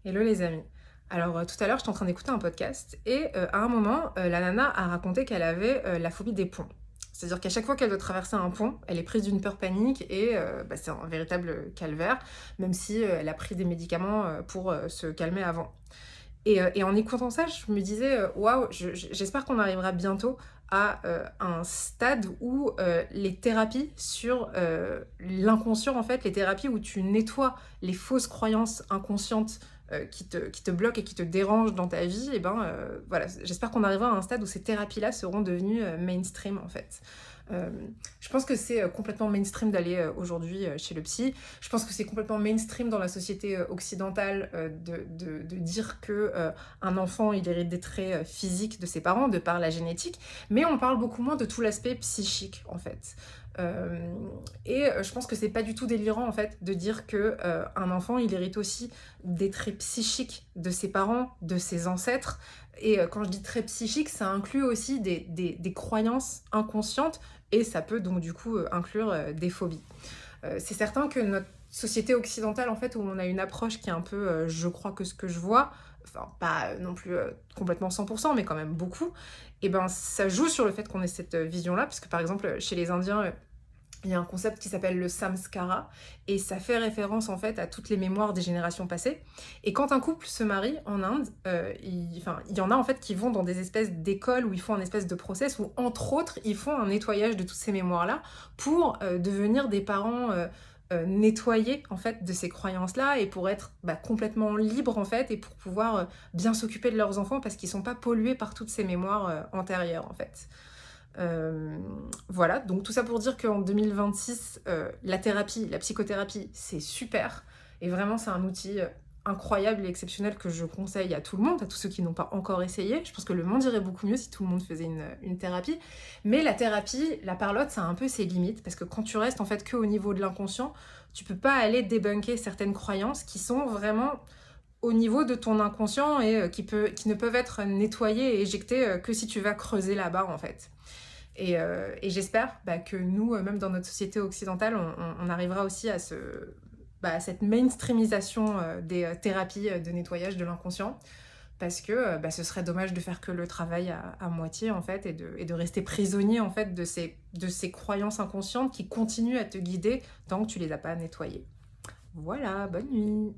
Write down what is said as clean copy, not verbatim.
Hello les amis. Alors tout à l'heure, j'étais en train d'écouter un podcast et à un moment, la nana a raconté qu'elle avait la phobie des ponts. C'est-à-dire qu'à chaque fois qu'elle doit traverser un pont, elle est prise d'une peur panique et c'est un véritable calvaire, même si elle a pris des médicaments pour se calmer avant. Et en écoutant ça, je me disais, waouh, j'espère qu'on arrivera bientôt à un stade où les thérapies sur l'inconscient, en fait, les thérapies où tu nettoies les fausses croyances inconscientes qui te bloquent et qui te dérangent dans ta vie, et ben voilà, j'espère qu'on arrivera à un stade où ces thérapies-là seront devenues mainstream, en fait. Euh, je pense que c'est complètement mainstream d'aller aujourd'hui chez le psy. Je pense que c'est complètement mainstream dans la société occidentale de dire que un enfant il hérite des traits physiques de ses parents de par la génétique, mais on parle beaucoup moins de tout l'aspect psychique en fait. Euh, je pense que c'est pas du tout délirant en fait de dire que un enfant il hérite aussi des traits psychiques de ses parents, de ses ancêtres. Et quand je dis traits psychiques, ça inclut aussi des croyances inconscientes et ça peut donc du coup inclure des phobies. C'est certain que notre société occidentale, en fait, où on a une approche qui est un peu je crois que ce que je vois, enfin pas non plus complètement 100%, mais quand même beaucoup, et ben ça joue sur le fait qu'on ait cette vision-là, parce que par exemple, chez les Indiens, il y a un concept qui s'appelle le samskara et ça fait référence en fait à toutes les mémoires des générations passées. Et quand un couple se marie en Inde, il y en a en fait qui vont dans des espèces d'écoles où ils font un espèce de process où entre autres ils font un nettoyage de toutes ces mémoires-là pour devenir des parents nettoyés en fait de ces croyances-là et pour être complètement libres en fait et pour pouvoir bien s'occuper de leurs enfants parce qu'ils sont pas pollués par toutes ces mémoires antérieures en fait. Euh, voilà, donc tout ça pour dire qu'en 2026, la thérapie, la psychothérapie, c'est super. Et vraiment, c'est un outil incroyable et exceptionnel que je conseille à tout le monde, à tous ceux qui n'ont pas encore essayé. Je pense que le monde irait beaucoup mieux si tout le monde faisait une thérapie. Mais la thérapie, la parlotte, ça a un peu ses limites, parce que quand tu restes en fait que au niveau de l'inconscient, tu peux pas aller débunker certaines croyances qui sont vraiment au niveau de ton inconscient et qui ne peuvent être nettoyées et éjectées que si tu vas creuser là-bas en fait. Et j'espère que nous, même dans notre société occidentale, on arrivera aussi à cette mainstreamisation des thérapies de nettoyage de l'inconscient. Parce que ce serait dommage de faire que le travail à moitié, en fait, et de rester prisonnier, en fait, de ces croyances inconscientes qui continuent à te guider tant que tu les as pas nettoyées. Voilà, bonne nuit.